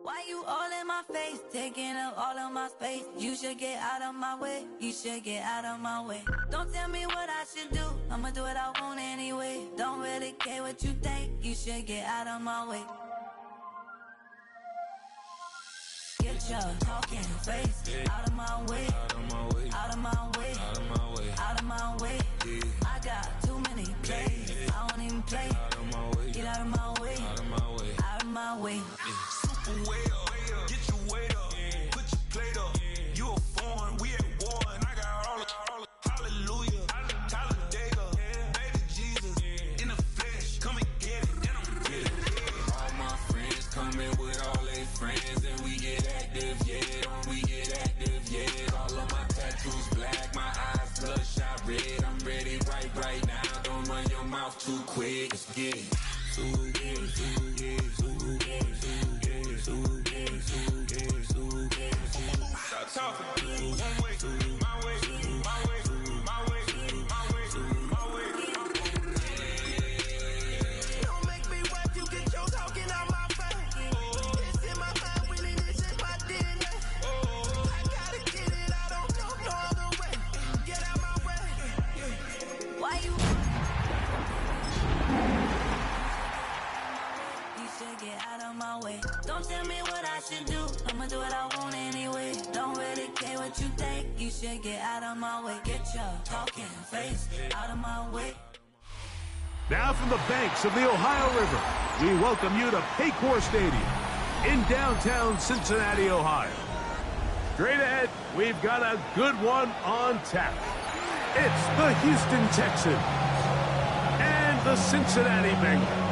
Why you all in my face, taking up all of my space? You should get out of my way, you should get out of my way. Don't tell me what I should do, I'ma do what I want anyway. Don't really care what you think, you should get out of my way. Get your talking face out of my way, out of my way, out of my way, out of my way, out of my way. I got too many plays, I won't even play. Out of my way, get out of my way, out of my way, out of my way. Super way up, get your weight up, put your plate up. You a foreign, we at war, and I got all the hallelujah, Talladega, baby Jesus, in the flesh, come and get it, and I'm get it. All my friends coming with all their friends, and we get active, yeah, we get active, yeah. All of my tattoos black, my eyes bloodshot red. I'm ready right now. Don't run your mouth too quick. Let's get it. Stop talking. One way, my way, my way, my way, my way, my way. Don't make me wet, you get your talking out my face. It's in my mind, really, this is my DNA. I gotta get it, I don't know no other way. Get out my way. Why you should get out of my way. Don't tell me what I should do, I'ma do what I want anyway. Don't really care what you think, you should get out of my way. Get your talking face out of my way. Now from the banks of the Ohio River, we welcome you to Paycor Stadium in downtown Cincinnati, Ohio. Straight ahead, we've got a good one on tap. It's the Houston Texans and the Cincinnati Bengals.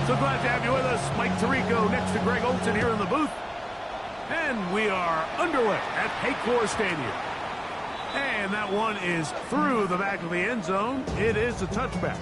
So glad to have you with us. Mike Tirico next to Greg Olson here in the booth. And we are underway at Paycor Stadium. And that one is through the back of the end zone. It is a touchback.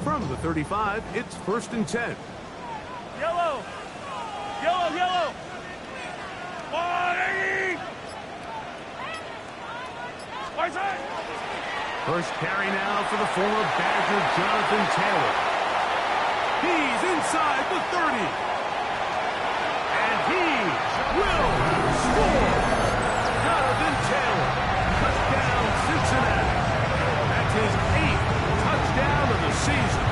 From the 35, it's 1st and 10. Yellow! Yellow, yellow! 180! Right side! First carry now for the former Badger, Jonathan Taylor. He's inside the 30. And he will score! Jonathan Taylor, touchdown Cincinnati. That's his 8th touchdown of the season.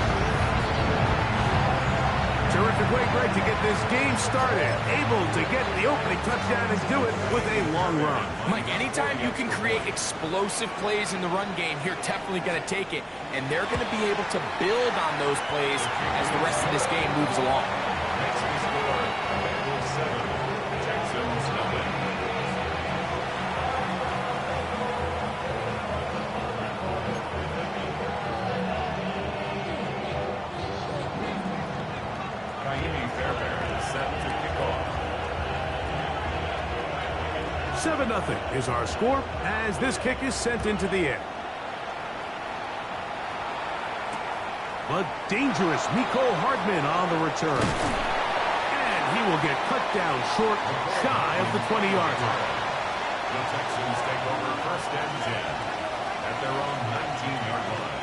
Terrific way, Greg, to get this game started. Able to get the opening touchdown and do it with a long run. Mike, anytime you can create explosive plays in the run game, you're definitely going to take it. And they're going to be able to build on those plays as the rest of this game moves along. Next we score, Bengals 7, Texans nothing. Fairbairn is set to kick off. 7-0 is our score as this kick is sent into the air. A dangerous Miko Hardman on the return. And he will get cut down short, shy of the 20-yard line. The Texans take over 1st and 10 at their own 19-yard line.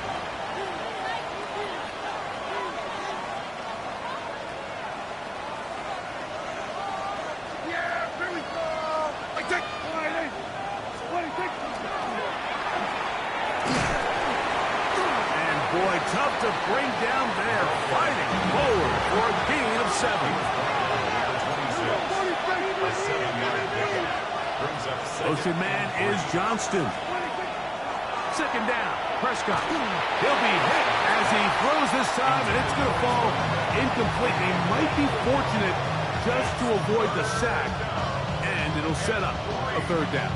Boy, tough to bring down there, fighting forward for a gain of 7. Motion man is Johnston. 2nd down. Prescott. He'll be hit as he throws this time, and it's going to fall incomplete. He might be fortunate just to avoid the sack, and it'll set up a third down.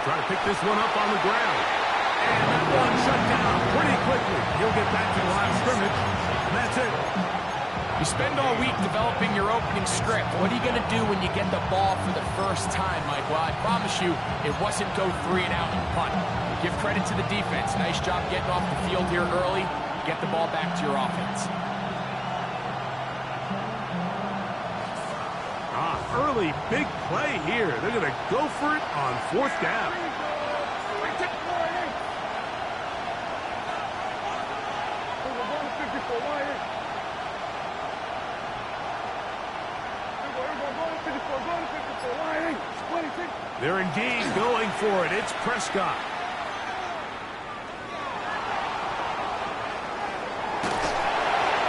Try to pick this one up on the ground. And that one shut down pretty quickly. He'll get back to the line of scrimmage, and that's it. You spend all week developing your opening script. What are you going to do when you get the ball for the first time, Mike? Well, I promise you, it wasn't go 3 and out and punt. Give credit to the defense. Nice job getting off the field here early. Get the ball back to your offense. Early big play here. They're going to go for it on 4th down. They're indeed going for it. It's Prescott.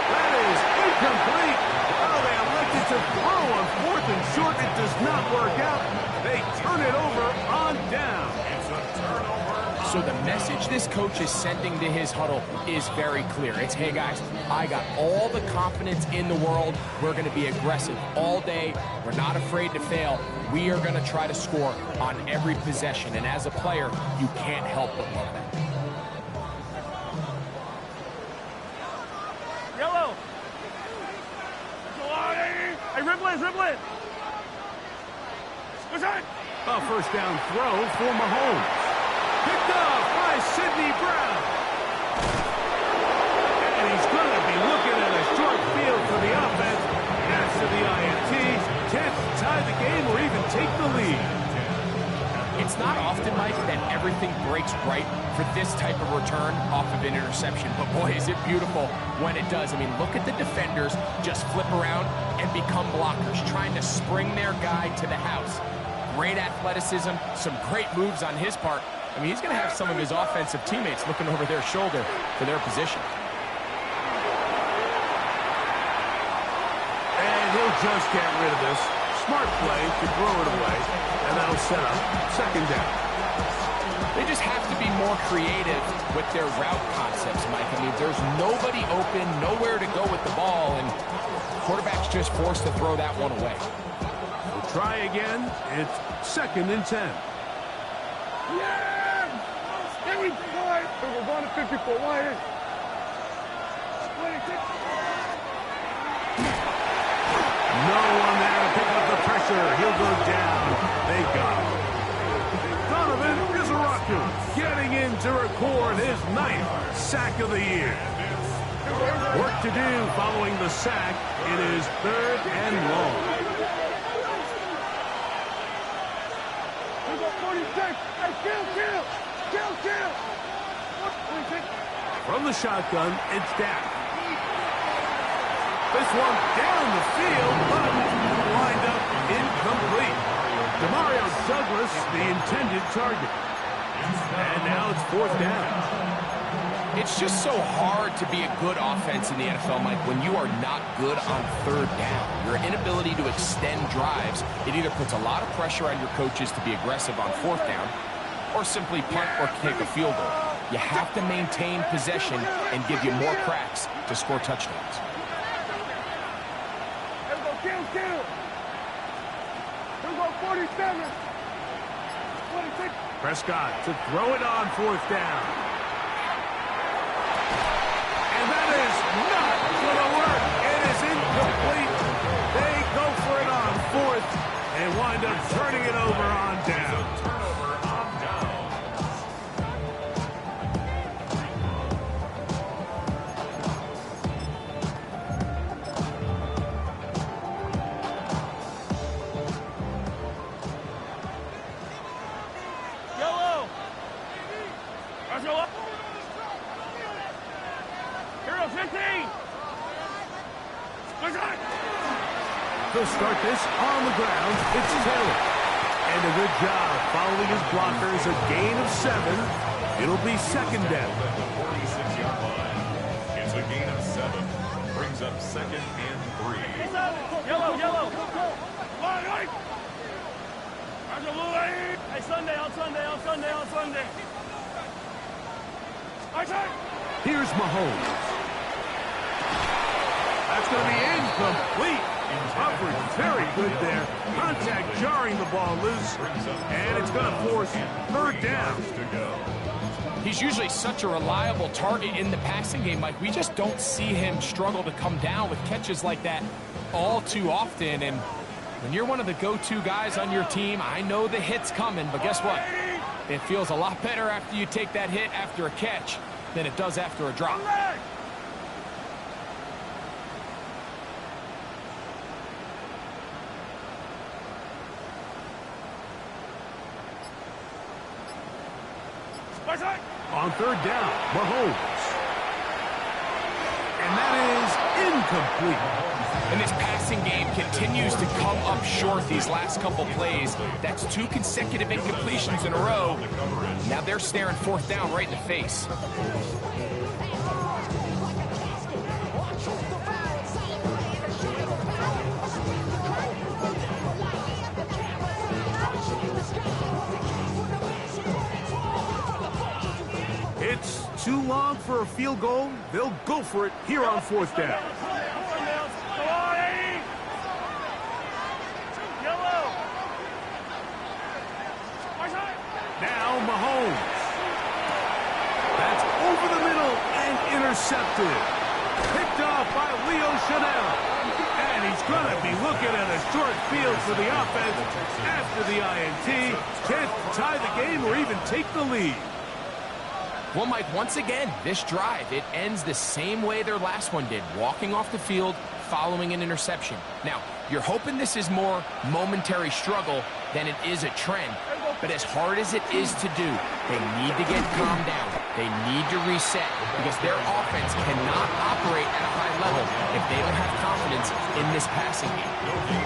That is incomplete. Oh, they elected to throw on 4th and short. It does not work out. They turn it over on down. It's a turnover. So the message this coach is sending to his huddle is very clear. It's, hey guys, I got all the confidence in the world. We're going to be aggressive all day. We're not afraid to fail. We are going to try to score on every possession. And as a player, you can't help but love that. Yellow. Hey, ribble it. What's that? A first down throw for Mahomes. Picked off by Sidney Brown. And he's going to be looking at a short field for the offense. After the INT, can't tie the game or even take the lead. It's not often, Mike, that everything breaks right for this type of return off of an interception. But boy, is it beautiful when it does. I mean, look at the defenders just flip around and become blockers, trying to spring their guy to the house. Great athleticism, some great moves on his part. I mean, he's going to have some of his offensive teammates looking over their shoulder for their position. And he'll just get rid of this. Smart play to throw it away, and that'll set up 2nd down. They just have to be more creative with their route concepts, Mike. I mean, there's nobody open, nowhere to go with the ball, and quarterback's just forced to throw that one away. We'll try again. It's 2nd and 10. We're going to 54 wide. No one there to pick up the pressure. He'll go down. They got him. Donovan Izaraku getting in to record his 9th sack of the year. Work to do following the sack. It is 3rd and long. From the shotgun, it's Dak. This one down the field, but lined up incomplete. Demario Douglas, the intended target. And now it's 4th down. It's just so hard to be a good offense in the NFL, Mike, when you are not good on 3rd down. Your inability to extend drives, it either puts a lot of pressure on your coaches to be aggressive on 4th down, or simply punt or kick a field goal. You have to maintain possession and give you more cracks to score touchdowns. Here we go, 47. 26. Prescott to throw it on 4th down. And that is not going to work. It is incomplete. They go for it on 4th and wind up turning it over on down. Turnover on down. Yellow. Let's go up. Hero 15. Let's go. They'll start this on the ground. It's Taylor. And a good job following his blockers. A gain of 7. It'll be 2nd down. At the 46-yard line. It's a gain of brings up 2nd and 3. Yellow, yellow. Right. Hey, Sunday, on Sunday. Here's Mahomes. That's going to be incomplete. Coverage very good there. Contact jarring the ball loose. And it's going to force 3rd down. He's usually such a reliable target in the passing game, Mike. We just don't see him struggle to come down with catches like that all too often. And when you're one of the go-to guys on your team, I know the hit's coming, but guess what? It feels a lot better after you take that hit after a catch than it does after a drop. On 3rd down, Mahomes. And that is incomplete. And this passing game continues to come up short these last couple plays. That's 2 consecutive incompletions in a row. Now they're staring 4th down right in the face. It's too long for a field goal. They'll go for it here on 4th down. Now Mahomes. That's over the middle and intercepted. Picked off by Leo Chanel. And he's going to be looking at a short field for the offense after the INT. Can't tie the game or even take the lead. Well, Mike, once again, this drive, it ends the same way their last one did, walking off the field, following an interception. Now, you're hoping this is more momentary struggle than it is a trend. But as hard as it is to do, they need to get calmed down. They need to reset because their offense cannot operate at a high level if they don't have confidence in this passing game.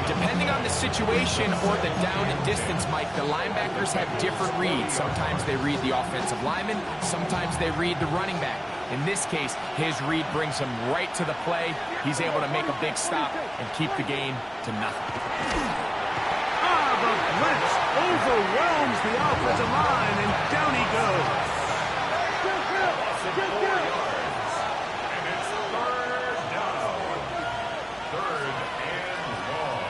Depending on the situation or the down and distance, Mike, the linebackers have different reads. Sometimes they read the offensive lineman. Sometimes they read the running back. In this case, his read brings him right to the play. He's able to make a big stop and keep the game to nothing. The blitz overwhelms the offensive line, and down he goes. And it's 3rd down. 3rd and long.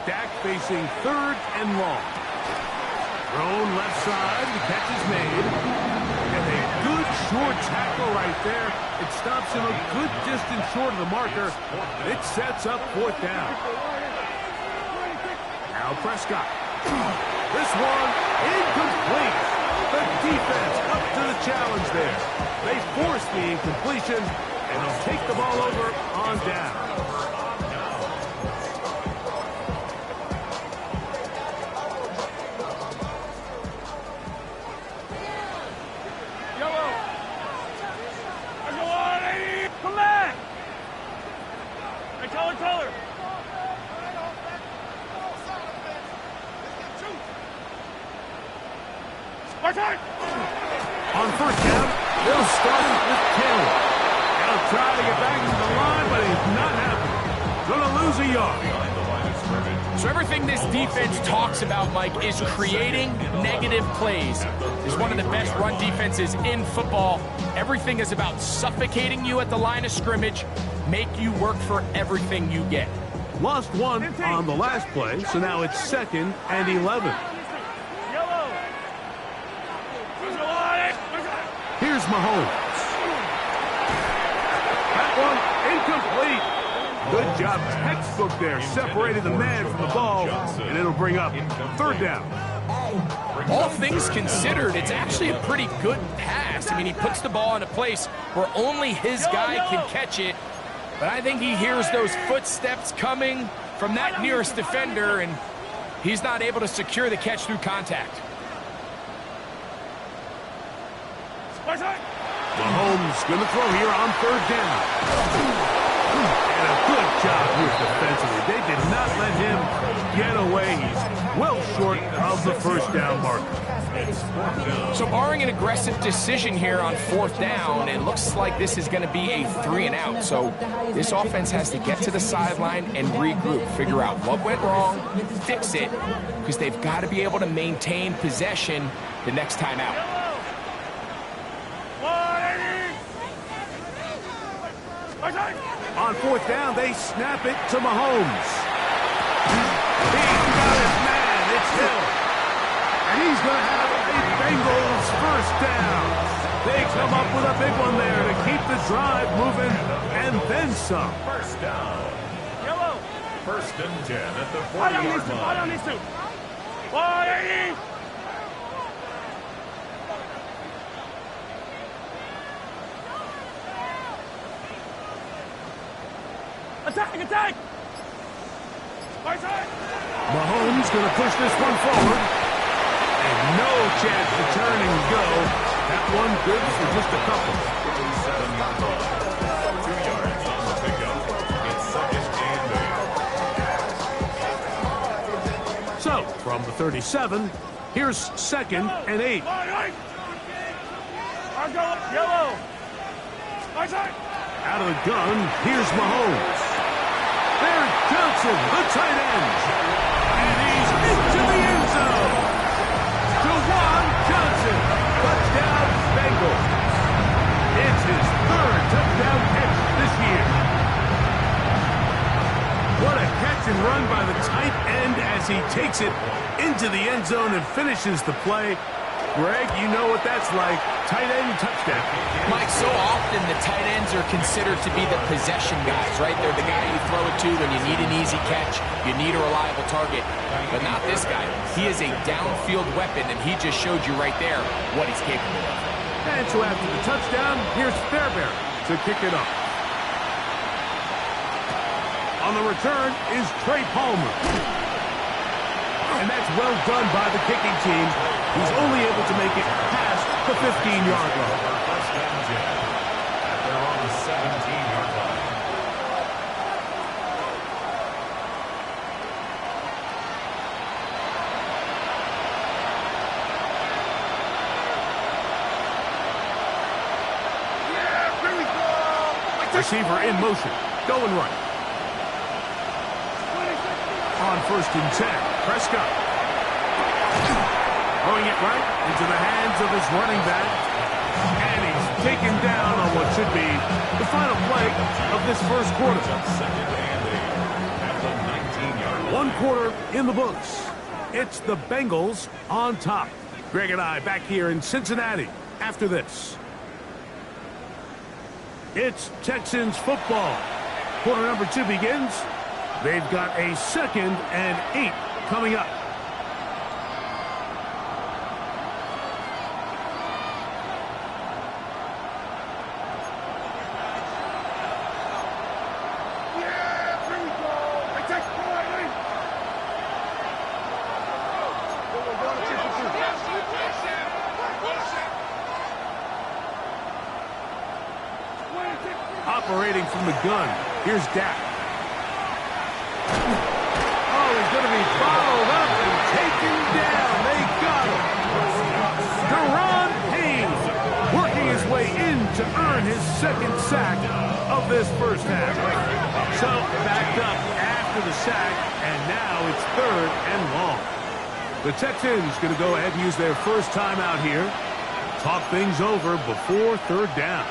Dak facing 3rd and long. Thrown left side, the catch is made. And a good short tackle right there. It stops him a good distance short of the marker. It sets up 4th down. Now Prescott. This one incomplete. The defense up to the challenge there. They force the incompletion, and they'll take the ball over on down. On 1st down, they'll start with Taylor. They'll try to get back to the line, but he's not happening. Going to lose a yard. So everything this defense talks about, Mike, is creating negative plays. It's one of the best run defenses in football. Everything is about suffocating you at the line of scrimmage, make you work for everything you get. Lost 1 on the last play, so now it's 2nd and 11. Here's Mahomes. That one incomplete. Good job, textbook there. Separated the man from the ball, and it'll bring up 3rd down. All things considered, it's actually a pretty good pass. I mean, he puts the ball in a place where only his guy can catch it. But I think he hears those footsteps coming from that nearest defender, and he's not able to secure the catch through contact. Mahomes going to throw here on 3rd down. And a good job here defensively. They did not let him get away. He's well short of the 1st down marker. It's fourth down. So barring an aggressive decision here on fourth down, it looks like this is going to be a 3-and-out. So this offense has to get to the sideline and regroup, figure out what went wrong, fix it, because they've got to be able to maintain possession the next time out. On fourth down, they snap it to Mahomes. He's got his man. It's Hill. And he's going to have a Bengals first down. They come up with a big one there to keep the drive moving and then some. First down. Yellow. First and 10 at the I don't 40-yard need to. I don't line. need to. 180. Attack! Attack! Right side! Mahomes going to push this one forward. And no chance to turn and go. That one good for just a couple. 47-yard line. 2 yards on the pickup. It's second and 8. So, from the 37, here's second and 8. Right! I'll go. Yellow! Right side! Out of the gun, here's Mahomes. There's Johnson, the tight end. And he's into the end zone. Juwan Johnson, touchdown Bengals. It's his third touchdown catch this year. What a catch and run by the tight end as he takes it into the end zone and finishes the play. Greg, you know what that's like. Tight end touchdown. Mike, so often the tight ends are considered to be the possession guys, right? They're the guy you throw it to when you need an easy catch, you need a reliable target. But not this guy. He is a downfield weapon, and he just showed you right there what he's capable of. And so after the touchdown, here's Fairbairn to kick it up. On the return is Trey Palmer. And that's well done by the kicking team. He's only able to make it past the 15-yard line. First and 10 at their own 17-yard line. Receiver in motion. Going right. On first and 10, Prescott. Throwing it right into the hands of his running back. And he's taken down on what should be the final play of this first quarter. Second and 8 at the 19-yard line. 1 quarter in the books. It's the Bengals on top. Greg and I back here in Cincinnati after this. It's Texans football. Quarter number 2 begins. They've got a second and 8 coming up. Operating from the gun. Here's Dak. Oh, he's going to be followed up and taken down. They got him. Deron Payne working his way in to earn his second sack of this first half. So backed up after the sack, and now it's third and long. The Texans going to go ahead and use their first timeout here. Talk things over before third down.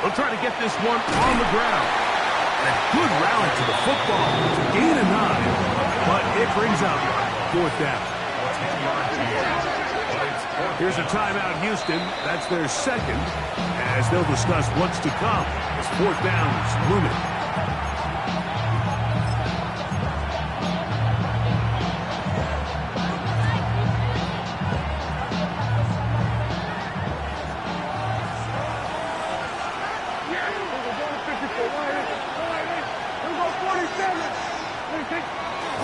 They'll try to get this one on the ground. And a good rally to the football. Gain of 9, but it brings up fourth down. Here's a timeout, Houston. That's their second, as they'll discuss what's to come as fourth down's looming.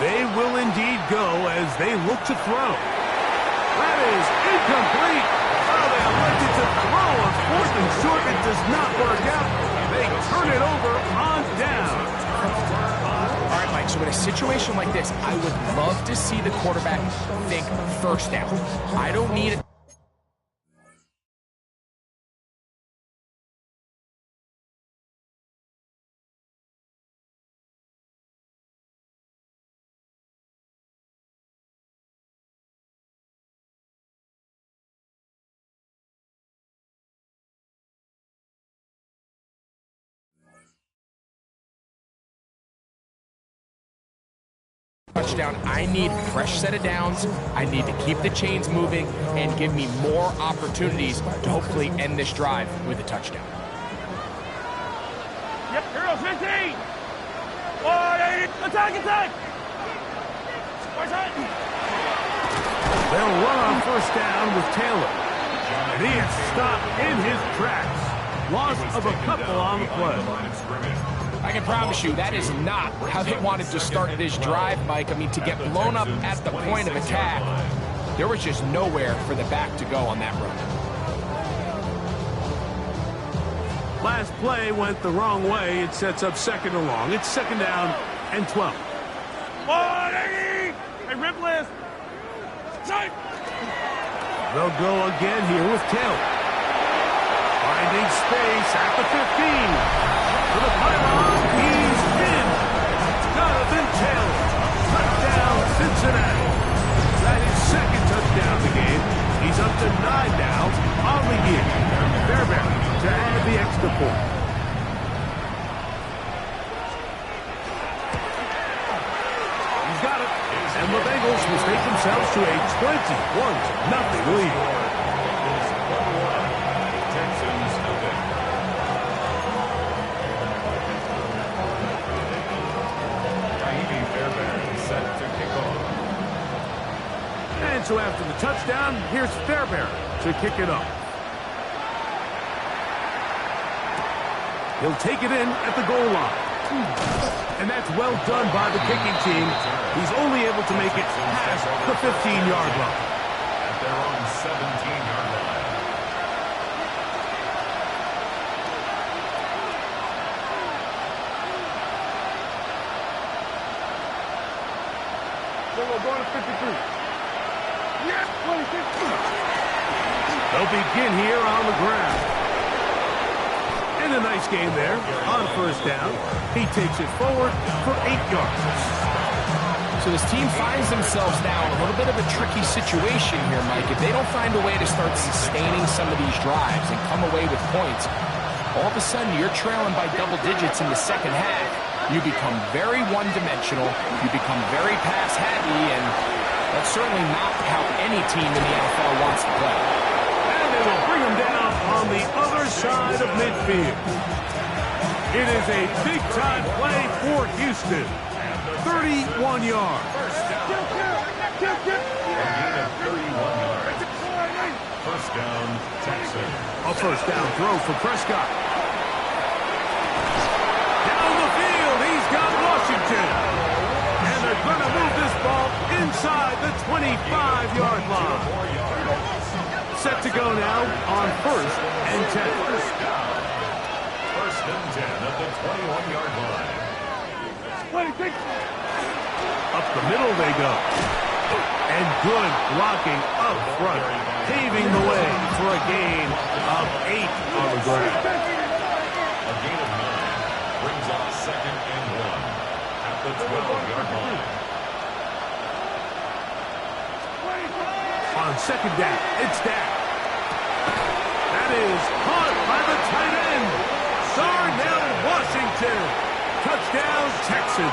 They will indeed go as they look to throw. That is incomplete. Oh, they'll It's a throw on 4th and short. It does not work out. They turn it over on down. All right, Mike, so in a situation like this, I would love to see the quarterback think first down. I don't need it. Touchdown. I need fresh set of downs. I need to keep the chains moving and give me more opportunities to hopefully end this drive with a touchdown. Yep, here goes 15. Oh, attack. They'll run on first down with Taylor. And he is stopped in his tracks. Loss of a couple on the play. I can promise you that is not how they wanted to start this drive, Mike. I mean, to get blown up at the point of attack, there was just nowhere for the back to go on that run. Last play went the wrong way. It sets up 2nd and long. It's 2nd down and 12. Hey, Ripless. They'll go again here with Taylor. Finding space at the 15. For the pylon, he's in. Jonathan Taylor. Touchdown, Cincinnati. That is 2nd touchdown of the game. He's up to 9 now on the year. Fairbairn to add the extra point. He's got it. And the Bengals will take themselves to a 21-0 lead. And so after the touchdown, here's Fairbairn to kick it off. He'll take it in at the goal line. And that's well done by the kicking team. He's only able to make it past the 15-yard line. At their own 17-yard line. Going to 53. Yes, 26. They'll begin here on the ground. And a nice game there on first down. He takes it forward for 8 yards. So this team finds themselves now in a little bit of a tricky situation here, Mike. If they don't find a way to start sustaining some of these drives and come away with points, all of a sudden you're trailing by double digits in the second half. You become very one-dimensional. You become very pass-heavy, and that's certainly not how any team in the NFL wants to play. And they will bring him down on the other side of midfield. It is a big-time play for Houston. 31 yards. First down. A gain of 31 yards. First down, Texans. A first down throw for Prescott. Down the field, he's got Washington. And they're going to move this ball inside the 25-yard line. Set to go now on 1st and 10. First and 10 at the 21-yard line. Up the middle they go. And good blocking up front, paving the way for a gain of 8 on the ground. A gain of 9 brings up 2nd and 1 at the 12-yard line. On 2nd down, it's Dak. That is caught by the tight end, Darnell Washington. Touchdown, Texans.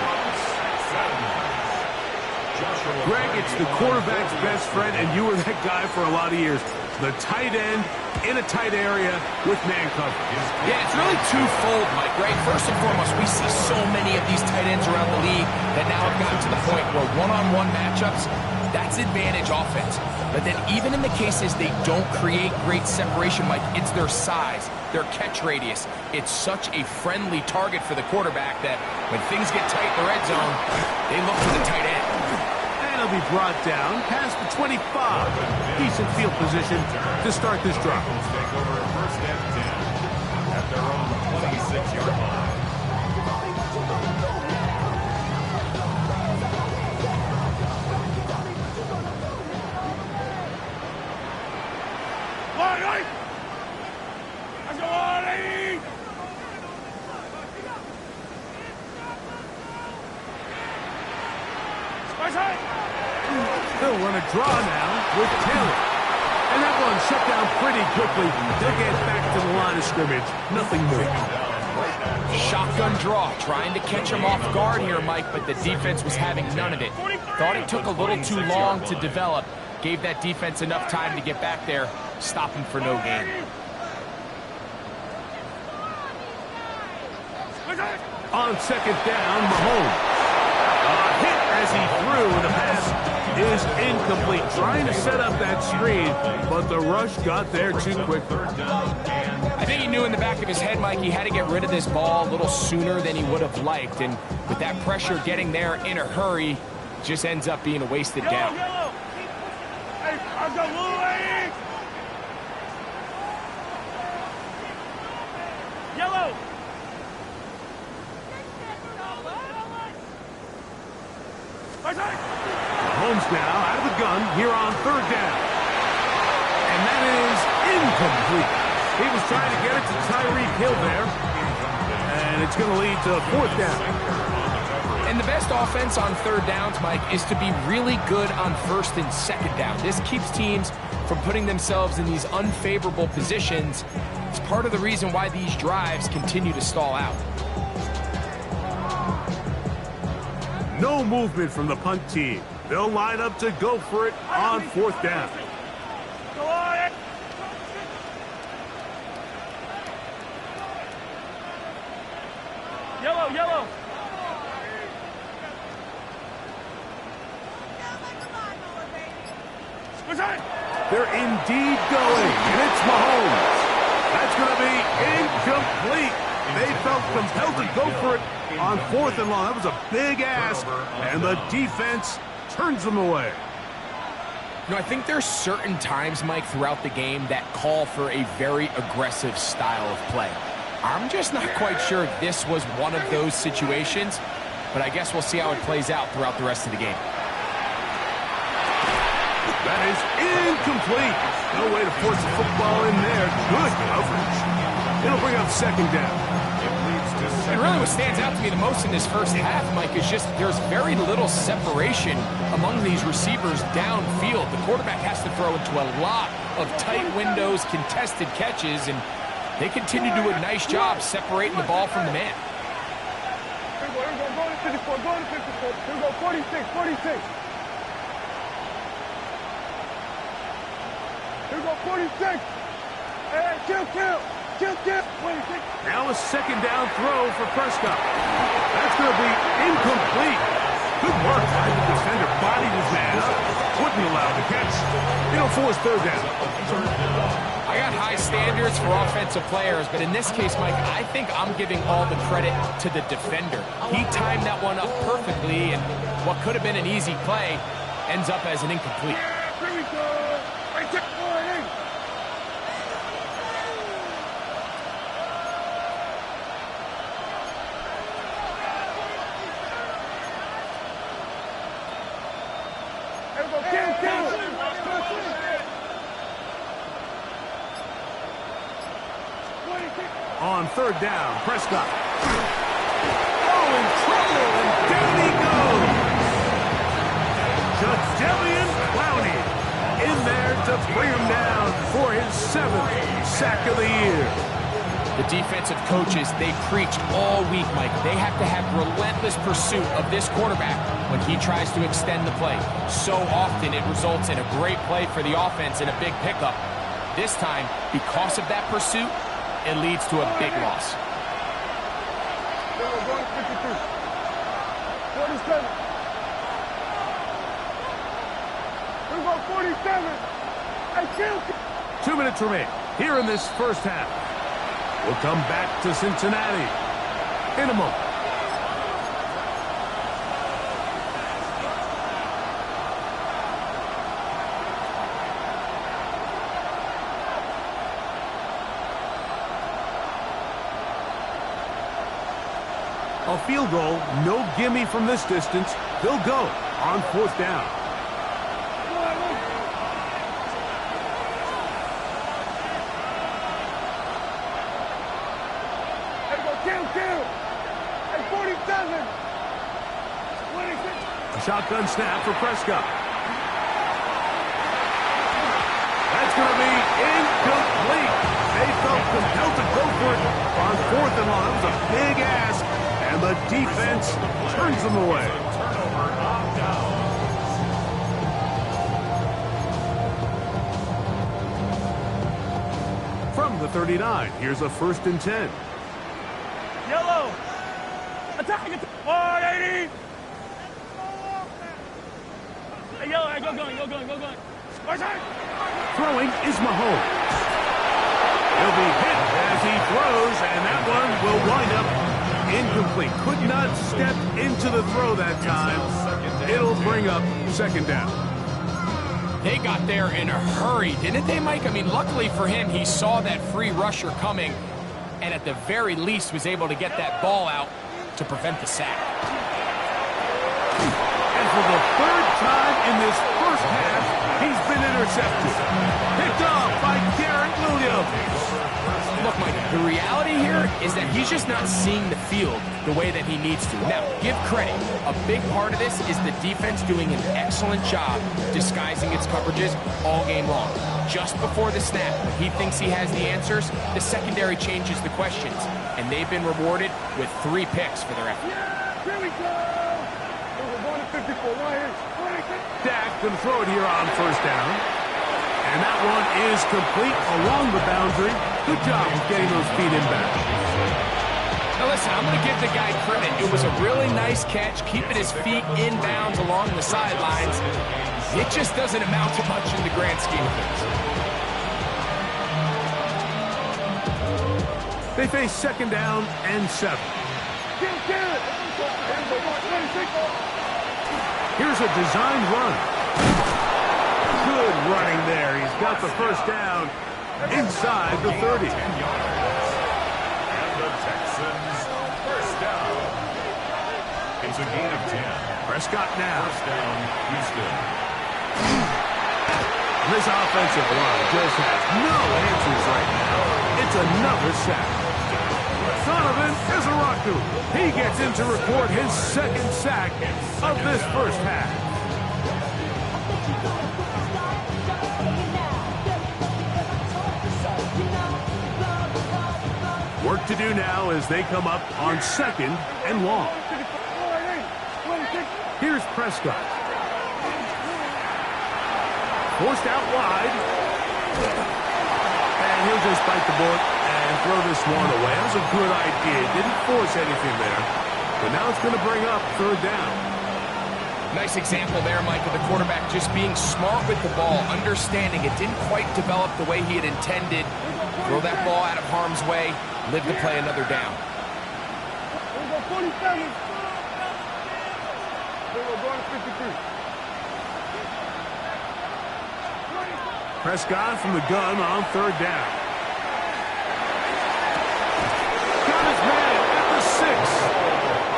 Greg, it's the quarterback's best friend, and you were that guy for a lot of years. The tight end in a tight area with man coverage. Yeah, it's really twofold, Mike, right? First and foremost, we see so many of these tight ends around the league that now have gotten to the point where one-on-one matchups, that's advantage offense. But then even in the cases they don't create great separation, Mike, it's their size, their catch radius. It's such a friendly target for the quarterback that when things get tight in the red zone, they look to the tight end. And And he'll be brought down past the 25. Decent field position to start this drive. Take over first and 10 at their own 26-yard line. They'll run a draw now with Taylor. And that one shut down pretty quickly. They'll get back to the line of scrimmage. Nothing more. Shotgun draw, trying to catch him off guard here, Mike, but the defense was having none of it. Thought it took a little too long to develop. Gave that defense enough time to get back there. Stop him for no gain. On second down, Mahomes. A hit as he threw, and the pass is incomplete. Trying to set up that screen, but the rush got there too quick. I think he knew in the back of his head, Mike, he had to get rid of this ball a little sooner than he would have liked. And with that pressure getting there in a hurry, just ends up being a wasted down. Yellow! Mahomes now out of the gun here on third down. And that is incomplete. He was trying to get it to Tyreek Hill there. And it's going to lead to fourth down. And the best offense on third downs, Mike, is to be really good on first and second down. This keeps teams from putting themselves in these unfavorable positions. It's part of the reason why these drives continue to stall out. No movement from the punt team. They'll line up to go for it on fourth down. Yellow, yellow. They're indeed going, and it's Mahomes. That's going to be incomplete. They felt compelled to go for it on fourth and long. That was a big ask, and the defense turns them away. You know, I think there's certain times, Mike, throughout the game that call for a very aggressive style of play. I'm just not quite sure if this was one of those situations, but I guess we'll see how it plays out throughout the rest of the game. That is incomplete. No way to force the football in there. Good coverage. It'll bring up second down. And really what stands out to me the most in this first half, Mike, is just there's very little separation among these receivers downfield. The quarterback has to throw into a lot of tight windows, contested catches, and they continue to do a nice job separating the ball from the man. Here we go, go to 54, go to 54. Here we go, 46, 46. Here we go, 46. Hey, kill. 26. Now a second down throw for Prescott. That's going to be incomplete. Good work by the defender. Bodied his man up. Wouldn't allow the catch. It'll force third down. I got high standards for offensive players, but in this case, Mike, I think I'm giving all the credit to the defender. He timed that one up perfectly, and what could have been an easy play ends up as an incomplete. Here we go. Right there. On third down, Prescott. Oh, in trouble, and down he goes. Jadavian Clowney in there to bring him down for his 7th sack of the year. The defensive coaches, they preach all week, Mike. They have to have relentless pursuit of this quarterback when he tries to extend the play. So often it results in a great play for the offense and a big pickup. This time, because of that pursuit, it leads to a big loss. 47. Here we go, 47. I killed. 2 minutes remain here in this first half. We'll come back to Cincinnati in a moment. A field goal, no gimme from this distance. They'll go on 4th down. A shotgun snap for Prescott. That's going to be incomplete. They felt compelled to go for it on 4th and long. That was a big ask, and the defense turns them away. Turnover on down. From the 39, here's a 1st and 10. Yellow. Attack. 180. Hey, yellow. Hey, go going. Throwing is Mahomes. He'll be hit as he throws, and that one will wind up incomplete. Could not step into the throw that time. It'll bring up 2nd down. They got there in a hurry, didn't they, Mike? I mean, luckily for him, he saw that free rusher coming, and at the very least was able to get that ball out to prevent the sack. And for the 3rd time in this first half, he's been intercepted. Picked off by Garrett Williams. Look, Mike, the reality here is that he's just not seeing the field the way that he needs to. Now, give credit. A big part of this is the defense doing an excellent job disguising its coverages all game long. Just before the snap, when he thinks he has the answers, the secondary changes the questions, and they've been rewarded with 3 picks for their effort. Here we go. We're going to 54. Dak going to throw it here on 1st down. And that one is complete along the boundary. Good job of getting those feet in back. Now listen, I'm going to give the guy credit. It was a really nice catch, keeping his feet in bounds along the sidelines. It just doesn't amount to much in the grand scheme of things. They face 2nd down and 7. Here's a design run. Good running there. He's got the 1st down inside the 30. And the Texans 1st down. It's a gain of 10. Prescott now. 1st down, Houston. This offensive line just has no answers right now. It's another sack. Donovan Izaraku. He gets in to record his 2nd sack of this first half. Work to do now as they come up on 2nd and long. Here's Prescott. Forced out wide. And he'll just bite the bullet and throw this one away. That was a good idea. Didn't force anything there. But now it's going to bring up 3rd down. Nice example there, Mike, of the quarterback just being smart with the ball, understanding it didn't quite develop the way he had intended. Throw that ball out of harm's way, live to play another down. We're going 47. We're going to 53. Prescott from the gun on 3rd down. Got his man at the 6.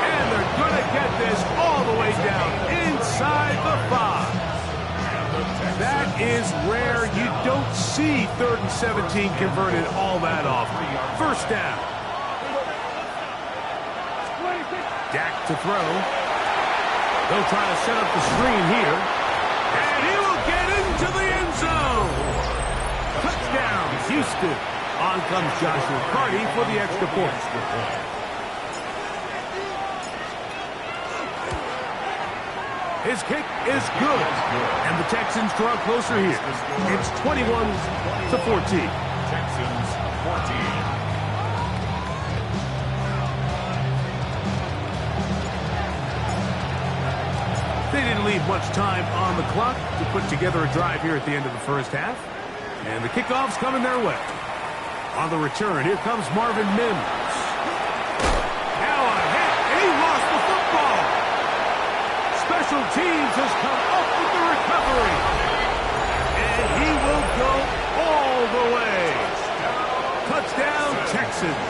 And they're going to get this all the way down inside the 5. That is rare. You don't see 3rd and 17 converted all that often. 1st down. Dak to throw. They'll try to set up the screen here. And he will get into the end zone. Touchdown, Houston. On comes Joshua Carty for the extra point. His kick is good. And the Texans draw closer here. It's 21-14. Texans 14. They didn't leave much time on the clock to put together a drive here at the end of the first half. And the kickoff's coming their way. On the return, here comes Marvin Mims. Now a hit, and he lost the football. Special teams has come up with the recovery. And he will go all the way. Touchdown, Texans.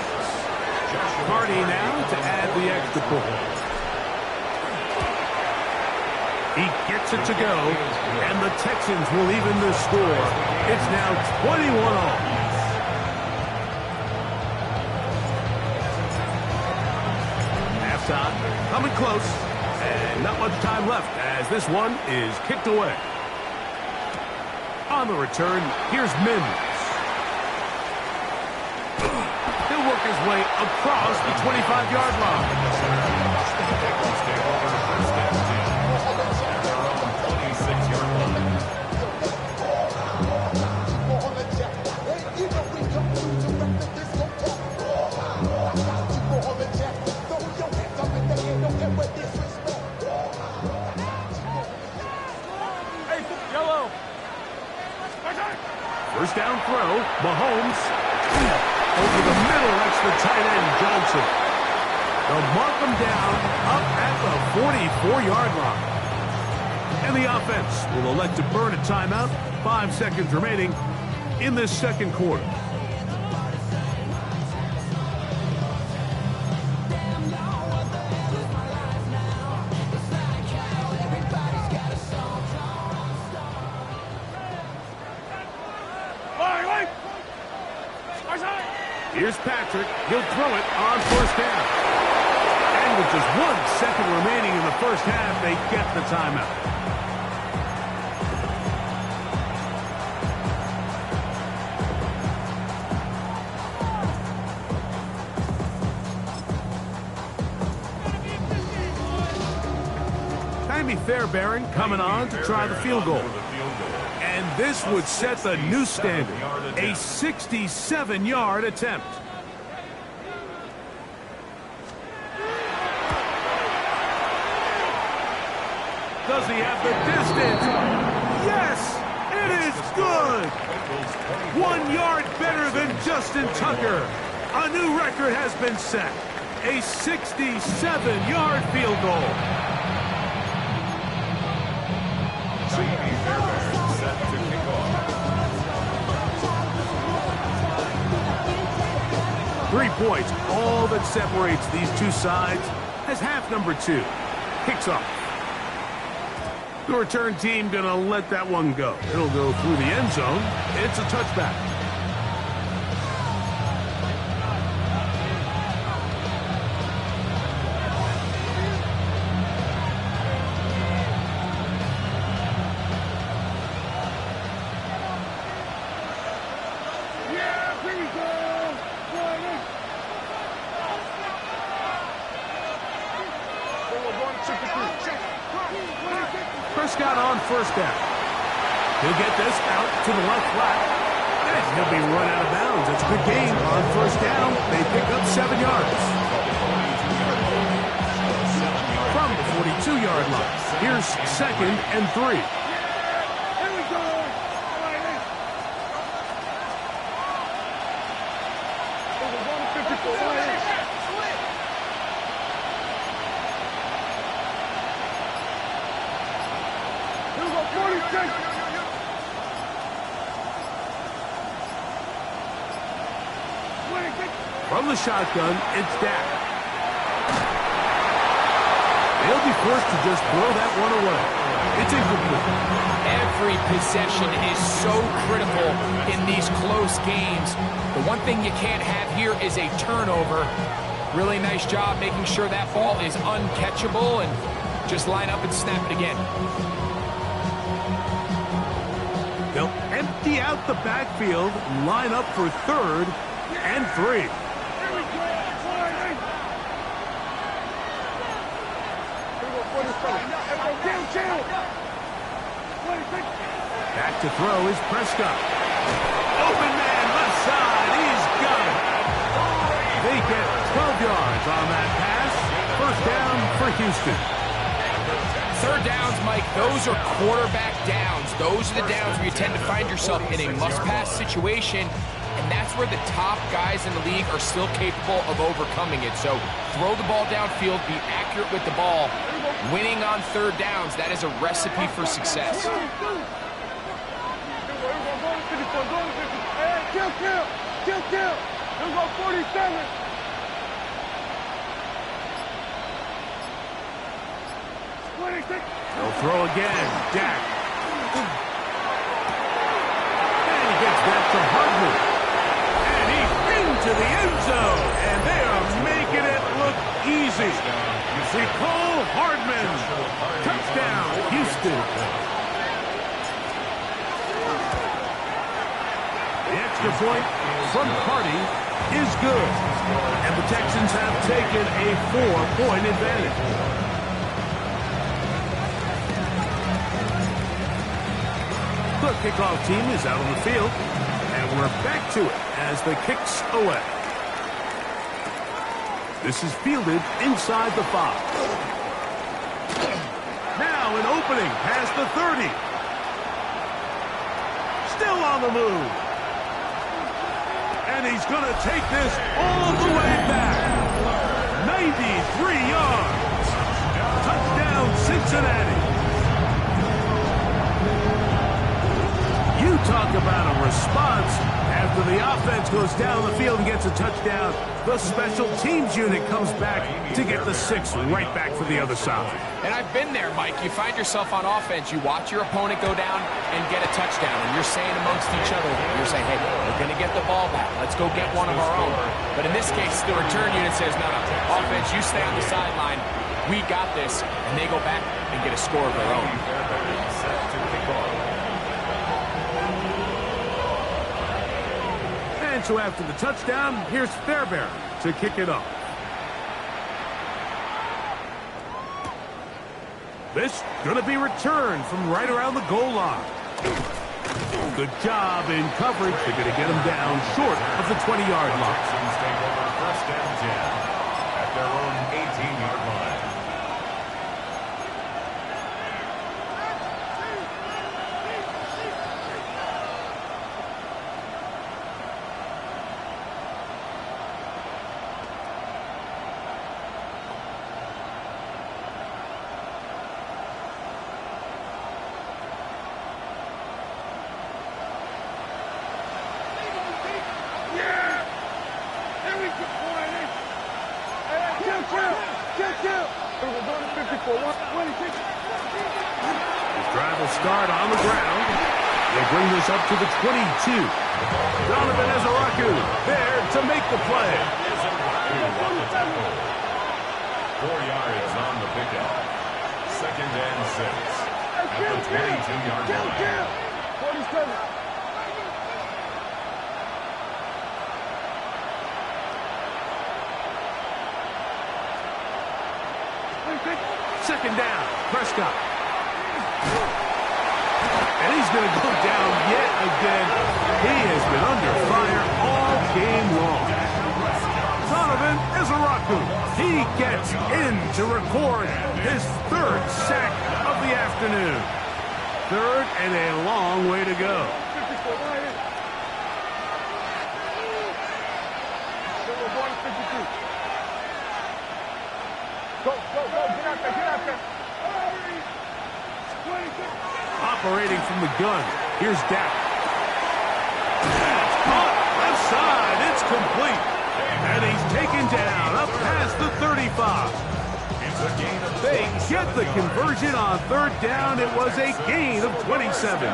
Carney now to add the extra point. He gets it to go, and the Texans will even the score. It's now 21-all. Halftime, coming close, and not much time left as this one is kicked away. On the return, here's Mims. He'll work his way across the 25-yard line. First down throw, Mahomes. Over the middle, that's the tight end, Johnson. They'll mark him down up at the 44-yard line. And the offense will elect to burn a timeout. 5 seconds remaining in this second quarter. Here's Patrick. He'll throw it on first down. And with just 1 second remaining in the first half, they get the timeout. Tammy Fairbairn coming on to try the field goal. And this would set the new standard, a 67-yard attempt. Does he have the distance? Yes, it is good. 1 yard better than Justin Tucker. A new record has been set, a 67-yard field goal. 3 points, all that separates these two sides, as half number 2 kicks off. The return team going to let that one go. It'll go through the end zone. It's a touchback. Prescott on first down. He'll get this out to the left flat. And he'll be run out of bounds. It's a good game on first down. They pick up 7 yards. From the 42-yard line. Here's 2nd and 3. Here we go. From the shotgun, it's Dak. They'll be forced to just throw that one away. It's incomplete. Every possession is so critical in these close games. The one thing you can't have here is a turnover. Really nice job making sure that ball is uncatchable and just line up and snap it again. They'll empty out the backfield, line up for 3rd and 3. Back to throw is Prescott. Open man, left side, he's got it. They get 12 yards on that pass. First down for Houston. 3rd downs, Mike, those are quarterback downs. Those are the downs where you tend to find yourself in a must-pass situation, and that's where the top guys in the league are still capable of overcoming it. So throw the ball downfield, be accurate with the ball. Winning on 3rd downs, that is a recipe for success. Kill. Here we go, 47. They'll throw again. Dak. And he gets that to Hardman. And he's into the end zone. And they are making it look easy. Nicole Hardman. Touchdown, Houston. The extra point from Hardy is good. And the Texans have taken a 4-point advantage. The kickoff team is out on the field, and we're back to it as the kick's away. This is fielded inside the 5. Now an opening past the 30. Still on the move. And he's going to take this all the way back. 93 yards. Touchdown, Cincinnati. You talk about a response after the offense goes down the field and gets a touchdown. The special teams unit comes back to get the 6 right back for the other side. And I've been there, Mike. You find yourself on offense, you watch your opponent go down and get a touchdown, and you're saying amongst each other, you're saying, hey, we're going to get the ball back. Let's go get one of our own. But in this case, the return unit says, no, offense, you stay on the sideline. We got this. And they go back and get a score of their own. And so after the touchdown, here's Fairbairn to kick it off. This going to be returned from right around the goal line. Good job in coverage. They're going to get him down short of the 20-yard line. First down 10 at their own 18-yard line. His drive will start on the ground. They'll bring this up to the 22. Donovan Ezaraku there to make the play. 4 yards on the pickup. 2nd and 6 at the 22-yard line. 47. Second down, Prescott. And he's going to go down yet again. He has been under fire all game long. Donovan Ezaraku. He gets in to record his 3rd sack of the afternoon. 3rd and a long way to go. Operating from the gun. Here's Dak. That's caught. Left side. It's complete. And he's taken down up past the 35. They get the conversion on 3rd down. It was a gain of 27.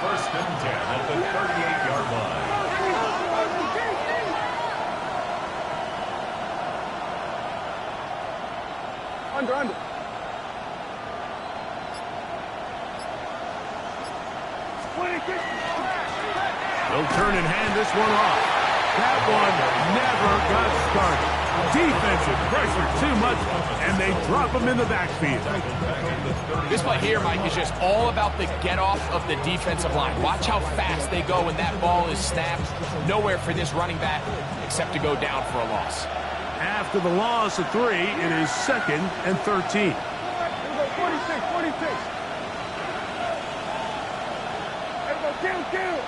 1st and 10 at the 38-yard line. Under. They'll turn and hand this one off. That one never got started. Defensive pressure too much, and they drop him in the backfield. This play here, Mike, is just all about the get-off of the defensive line. Watch how fast they go when that ball is snapped. Nowhere for this running back except to go down for a loss. After the loss of 3, it is 2nd and 13. 46. Kill.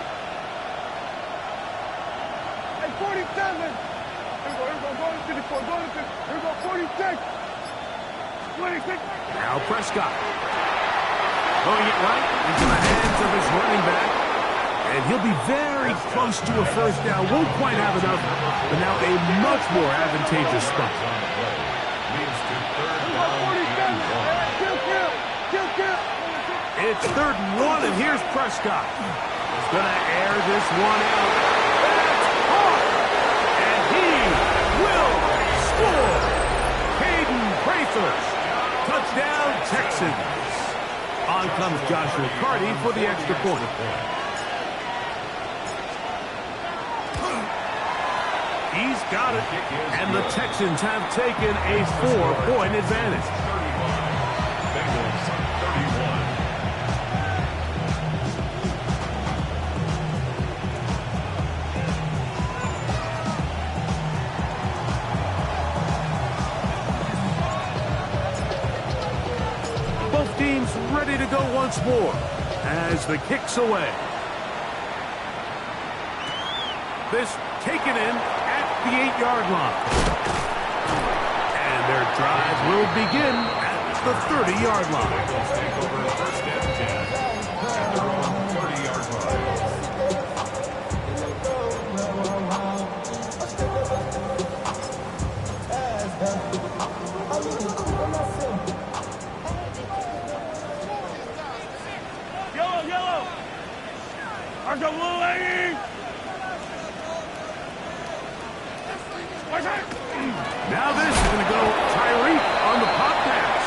Hey, 47. Here we go, 54. Here we go, 46. 26. Now Prescott. Going it right into the hands of his running back. And he'll be very close to a 1st down. Won't quite have enough, but now a much more advantageous spot. Leads to 3rd down and It's 3rd and 1, and here's Prescott. He's going to air this one out. That's caught! And he will score! Hayden Prather's touchdown, Texans. On comes Joshua Carty for the extra point. He's got it, and the Texans have taken a 4-point advantage. Bengals 31. Both teams ready to go once more as the kick's away. This taken in at the 8-yard line. And their drive will begin at the 30-yard line. Bengals take over 1st and 10 at their own 30-yard line. Yellow, yellow. There's a blue lady. Now this is going to go Tyreek on the pop pass.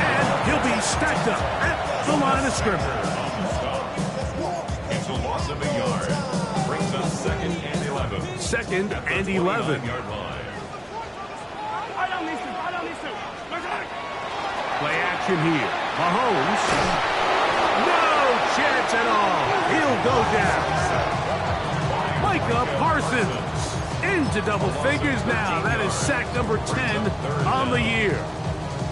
And he'll be stacked up at the line of scrimmage. It's a loss of a yard. Brings us 2nd and 11. 2nd and 11. 29-yard line. I don't need to. Play action here. Mahomes. No chance at all. He'll go down. Micah Parsons. Into double figures now. That is sack number 10 on the year.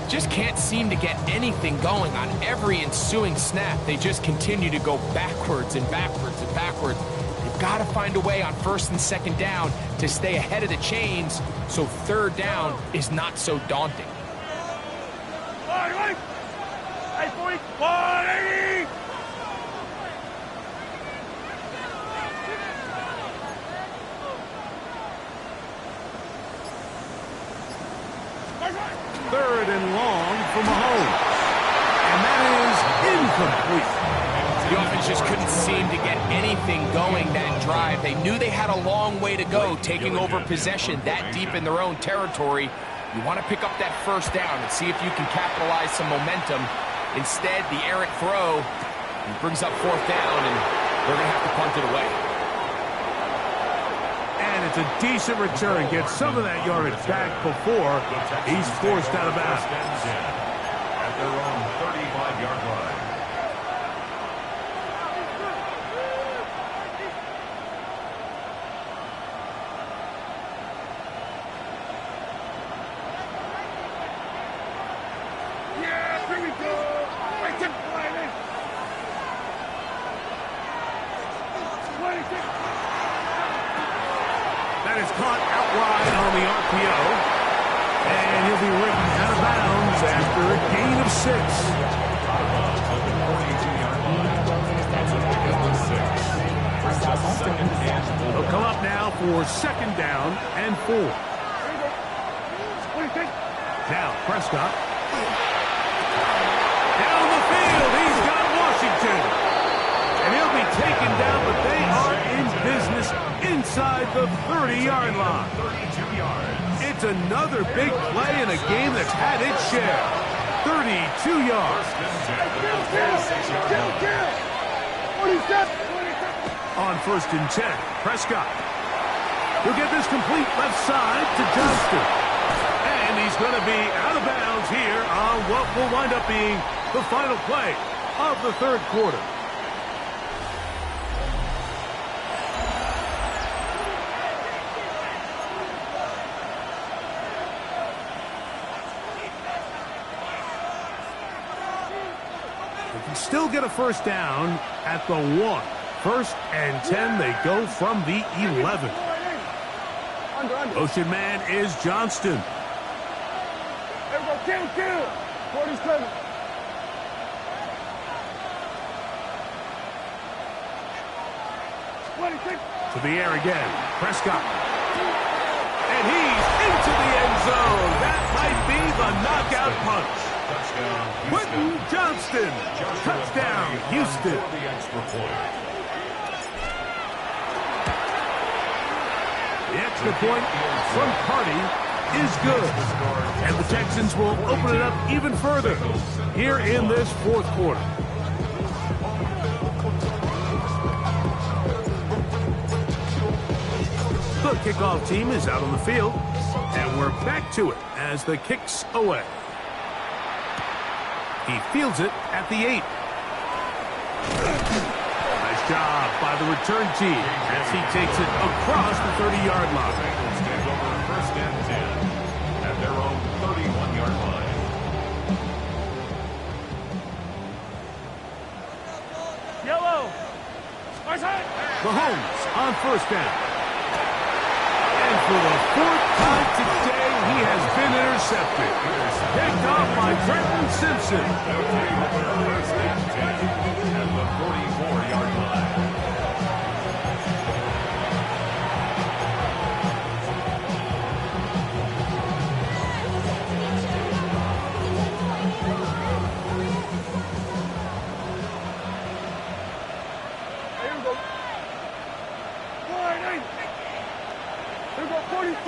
Just can't seem to get anything going on every ensuing snap. They just continue to go backwards and backwards and backwards. They've got to find a way on 1st and 2nd down to stay ahead of the chains so 3rd down is not so daunting. Hey, 40, 180. Third and long for Mahomes. And that is incomplete. The offense just couldn't seem to get anything going that drive. They knew they had a long way to go, taking over possession that deep in their own territory. You want to pick up that 1st down and see if you can capitalize some momentum. Instead, the errant throw brings up 4th down, and they're going to have to punt it away. And it's a decent return. Gets some of that yardage back before he's forced out of bounds. At their own 35-yard line. Yeah, here we go. Right to Friday. 26. That is caught out wide on the RPO. And he'll be written out of bounds after a gain of 6. He'll come up now for 2nd down and 4. Now Prescott. Down the field, he's got Washington. And he'll be taken down, but they are in business inside the 30-yard line. 32 yards. It's another big play in a game that's had its share. 32 yards. On 1st and 10, Prescott. He'll get this complete left side to Johnston. And he's going to be out of bounds here on what will wind up being the final play of the 3rd quarter. They can still get a 1st down at the 1. 1st and 10, they go from the 11. Motion man is Johnston. Everybody, kill. 47. To the air again, Prescott. And he's into the end zone. That might be the knockout punch. Quentin Johnston. Touchdown, Houston. For the extra point. The extra point from Carty is good. And the Texans will open it up even further here in this fourth quarter. The kickoff team is out on the field, and we're back to it as the kick's away. He fields it at the 8. Nice job by the return team as he takes it across the 30-yard line. Bengals take over first and 10 at their own 31-yard line. Yellow. Mahomes on first down. And for the fourth time today, he has been intercepted. Picked off by Trenton Simpson. They'll take over first and 10 at the 44-yard line. Here we go. 46.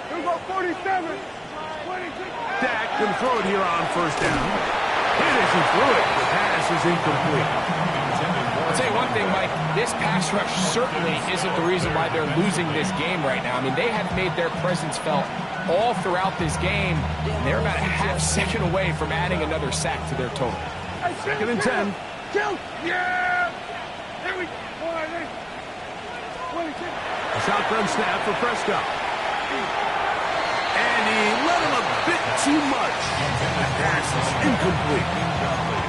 Here we go, 47. 26. Dak can throw it here on first down. It isn't through it. The pass is incomplete. I'll tell you one thing, Mike. This pass rush certainly isn't the reason why they're losing this game right now. I mean, they have made their presence felt all throughout this game. And they're about a half second away from adding another sack to their total. Second and 10. Kill. Yeah. Here we go. 26. A shotgun snap for Prescott. And he let him a bit too much. The pass is incomplete.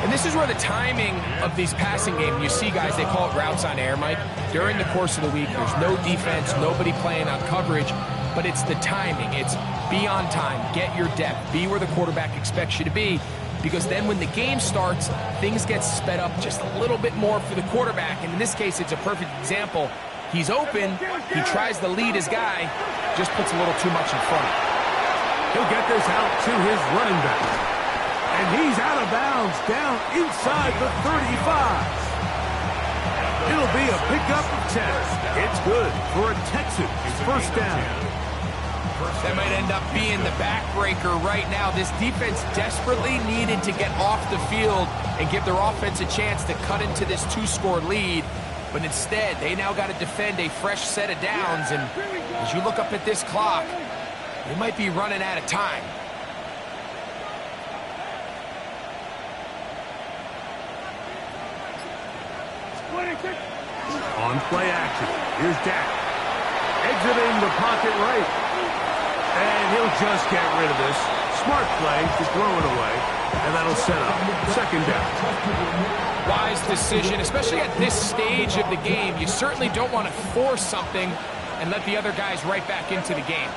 And this is where the timing of these passing games, you see guys, they call it routes on air, Mike. During the course of the week, there's no defense, nobody playing on coverage, but it's the timing. It's be on time, get your depth, be where the quarterback expects you to be, because then when the game starts, things get sped up just a little bit more for the quarterback. And in this case, it's a perfect example. He's open, he tries to lead his guy, just puts a little too much in front. He'll get this out to his running back. And he's out of bounds down inside the 35. It'll be a pickup of 10. It's good for a Texans first down. That might end up being the backbreaker right now. This defense desperately needed to get off the field and give their offense a chance to cut into this 2-score lead. But instead, they now got to defend a fresh set of downs. And as you look up at this clock, they might be running out of time. On play action, here's Dak. Exiting the pocket right. And he'll just get rid of this. Smart play to throw it away. And that'll set up second down. Wise decision, especially at this stage of the game. You certainly don't want to force something and let the other guys right back into the game.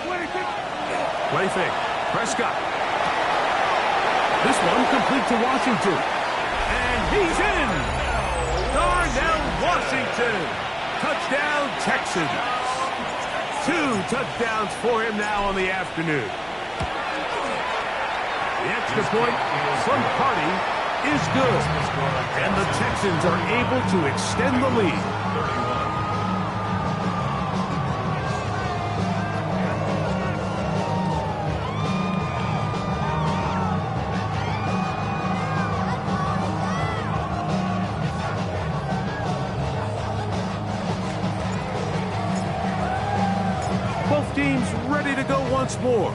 Play fake. Prescott. This one complete to Washington. And he's in. Darnell Washington. Touchdown, Texans. 2 touchdowns for him now on the afternoon. The extra point from Carty is good. And the Texans are able to extend the lead. Both teams ready to go once more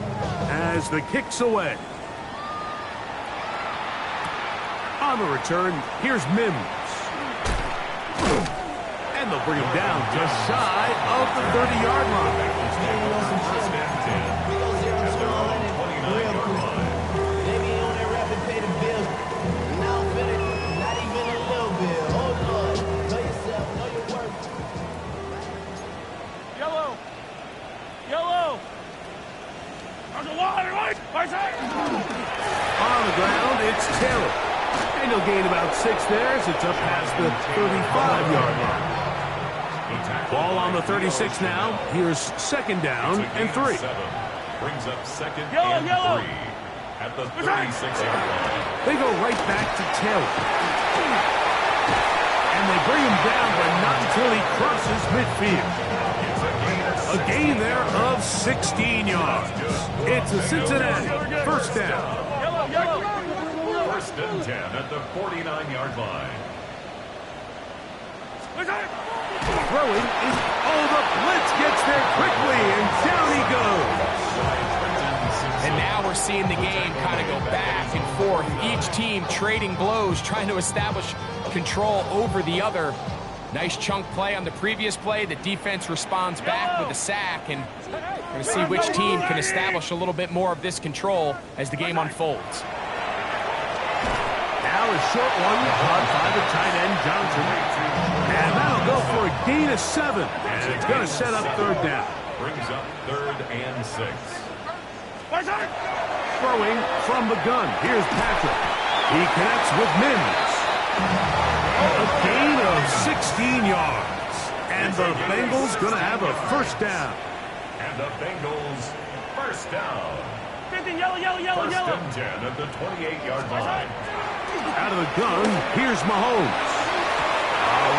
as the kick's away. On the return, here's Mims. And they'll bring him down just shy of the 30-yard line. First and 10 at their own 29-yard line. Maybe on that rapid pay the bill. Now I'm feeling not even a little bit. Oh, Lord. Know yourself, know your worth. Yellow. Yellow. There's a line, right? On the ground, it's Taylor. And he'll gain about 6 there as it's up past the 35-yard line. Ball on the 36 now. Here's second down and 3. Brings up second Yellow, and yellow. 3 at at the 36-yard line. They go right back to Taylor. And they bring him down, but not until he crosses midfield. A gain there of 16 yards. It's a Cincinnati first down. First and 10 at the 49-yard line. Throwing is, the blitz gets there quickly, and down he goes. And now we're seeing the game kind of go back and forth. Each team trading blows, trying to establish control over the other. Nice chunk play on the previous play. The defense responds back with a sack, and we're going to see which team can establish a little bit more of this control as the game unfolds. Now a short one caught by the tight end Johnson. And that'll go for a gain of 7. And it's going to set up third down. Brings up 3rd and 6. Throwing from the gun. Here's Patrick. He connects with Mims. A gain of 16 yards. And the Bengals going to have a first down. And the Bengals first down. 50, yellow. First and 10 at the 28-yard line. Out of the gun, here's Mahomes.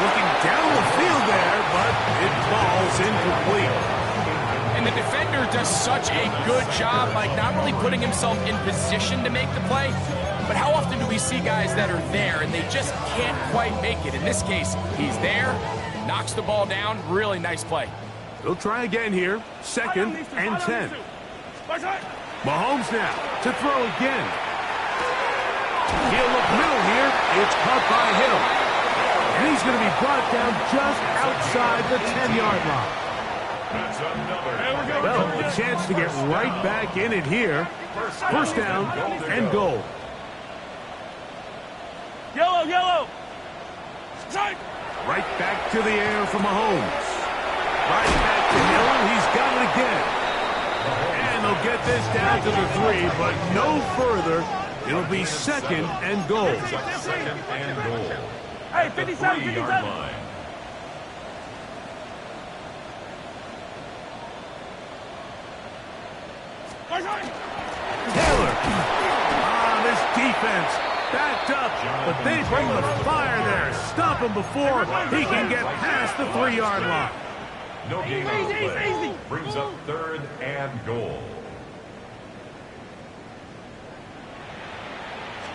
Looking down the field there, but it falls incomplete. And the defender does such a good job, like not only putting himself in position to make the play, but how often do we see guys that are there and they just can't quite make it? In this case, he's there, knocks the ball down. Really nice play. They'll try again here. 2nd and 10. Mahomes now to throw again. He'll look middle here. It's caught by Hill. And he's going to be brought down just outside the 10-yard line. That's another. Well, a chance to get right back in it here. First down and goal. Yellow. Right back to the air for Mahomes. Right back to Hill. He's got it again. And they'll get this down to the 3, but no further. It'll be 2nd and goal. 2nd and goal. Hey, At the 57, 3-yard 57. line. Taylor. This defense backed up, but they bring the fire there. Stop him before he can get past the 3-yard line. No gain on the play. Brings up 3rd and goal.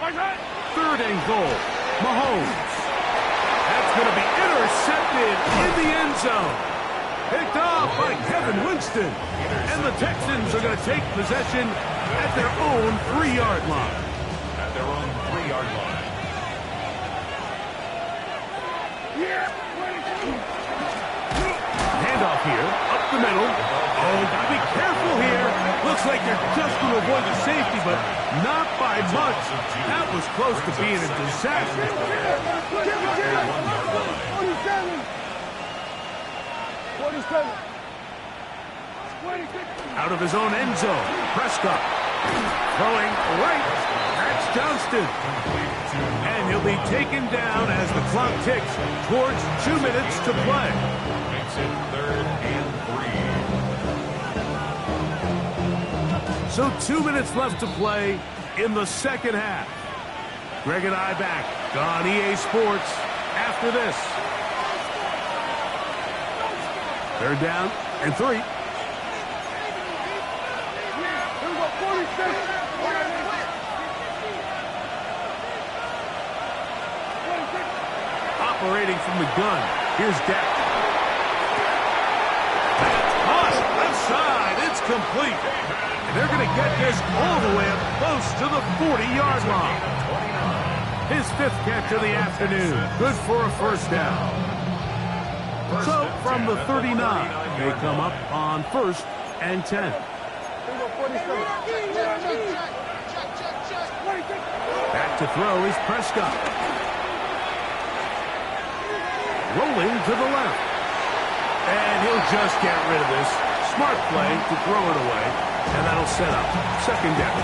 3rd and goal. Mahomes. That's going to be intercepted in the end zone. Picked off by Kevin Winston. And the Texans are going to take possession at their own 3-yard line. At their own 3-yard line. Handoff here, up the middle. Gotta be careful here. Looks like they're just going to avoid the safety, but not by much. That was close to being a disaster. 47. Out of his own end zone, Prescott. Throwing right, that's Johnston. And he'll be taken down as the clock ticks towards 2 minutes to play. Makes it 3rd and 3. So 2 minutes left to play in the second half. Greg and I back on EA Sports after this. 3rd down and 3. Operating from the gun. Here's Dak. Toss left side. It's complete. And they're going to get this all the way up close to the 40-yard line. His 5th catch of the afternoon. Good for a first down. So from the 39, they come up on 1st and 10. Back to throw is Prescott. Rolling to the left. And he'll just get rid of this. Smart play to throw it away. And that'll set up 2nd down.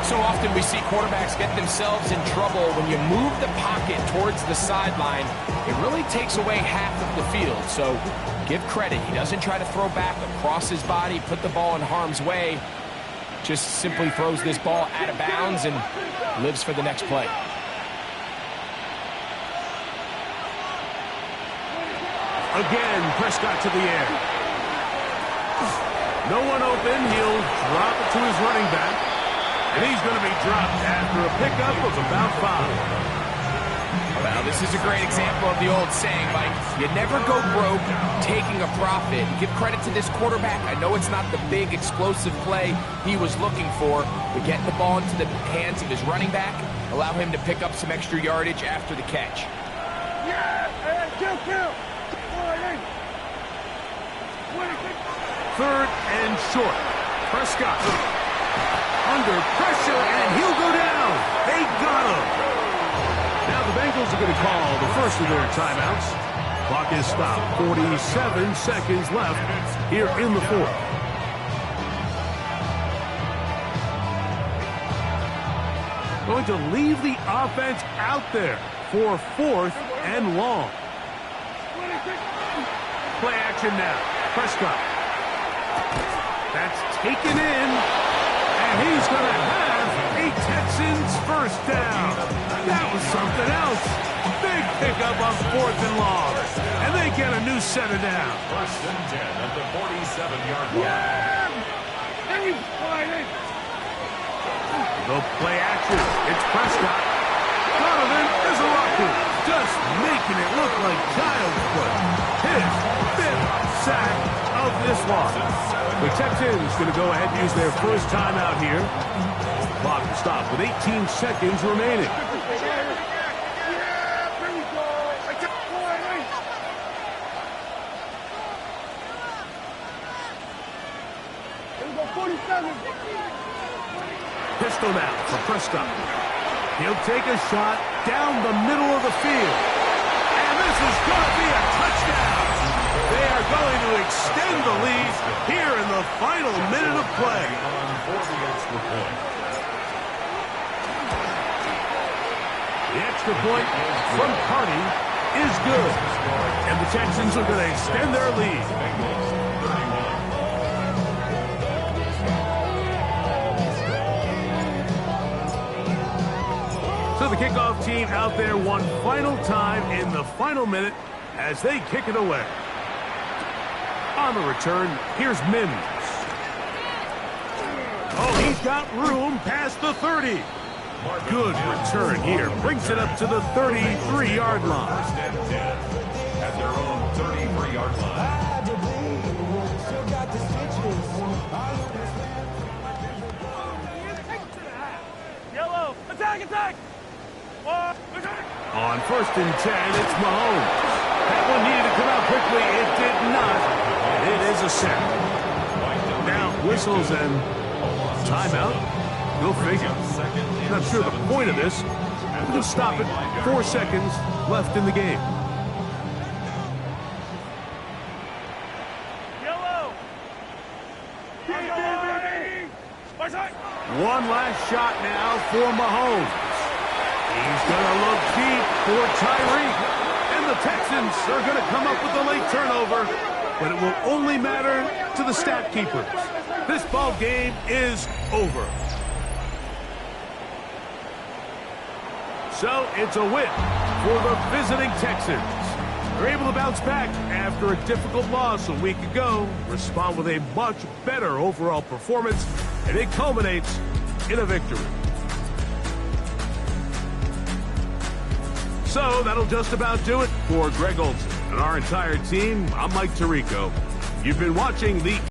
So often we see quarterbacks get themselves in trouble when you move the pocket towards the sideline. It really takes away half of the field. So give credit. He doesn't try to throw back across his body, put the ball in harm's way. just simply throws this ball out of bounds and lives for the next play. Again, Prescott to the air. No one open. He'll drop it to his running back. And he's going to be dropped after a pickup of about 5. Well, this is a great example of the old saying, Mike. You never go broke taking a profit. Give credit to this quarterback. I know it's not the big, explosive play he was looking for, but getting the ball into the hands of his running back, allow him to pick up some extra yardage after the catch. Kill. 3rd and short. Prescott under pressure, and he'll go down. They got him. Now the Bengals are going to call the first of their timeouts. Clock is stopped. 47 seconds left here in the 4th. Going to leave the offense out there for 4th and long. Play action now. Prescott. That's taken in, and he's going to have a Texans first down. That was something else. Big pickup on 4th and long, and they get a new set of down. 1st and 10 at the 47-yard line. Go play action. It's Prescott. Donovan is a rocket, just making it look like child's play. His 5th sack of this one. The Texans going to go ahead and use their first timeout here. Clock to stop with 18 seconds remaining. Pistol now for Prescott. He'll take a shot down the middle of the field. And this is going to be a touchdown. They are going to extend the lead here in the final minute of play. The extra point from Carney is good. And the Texans are going to extend their lead. So the kickoff team out there one final time in the final minute as they kick it away. On the return, here's Mims. Oh, he's got room past the 30. Good return here. Brings it up to the 33-yard line. 1st and 10 at their own 33-yard line. Yellow, attack! On 1st and 10, it's Mahomes. That one needed to come out quickly. It did not. It is a sack. Now whistles and timeout. Go figure. Not sure the point of this. We'll stop it. 4 seconds left in the game. Yellow. One last shot now for Mahomes. He's going to look deep for Tyreek. And the Texans are going to come up with a late turnover, but it will only matter to the stat keepers. This ball game is over. So it's a win for the visiting Texans. They're able to bounce back after a difficult loss a week ago, respond with a much better overall performance, and it culminates in a victory. So that'll just about do it for Greg Olsen and our entire team. I'm Mike Tirico. You've been watching the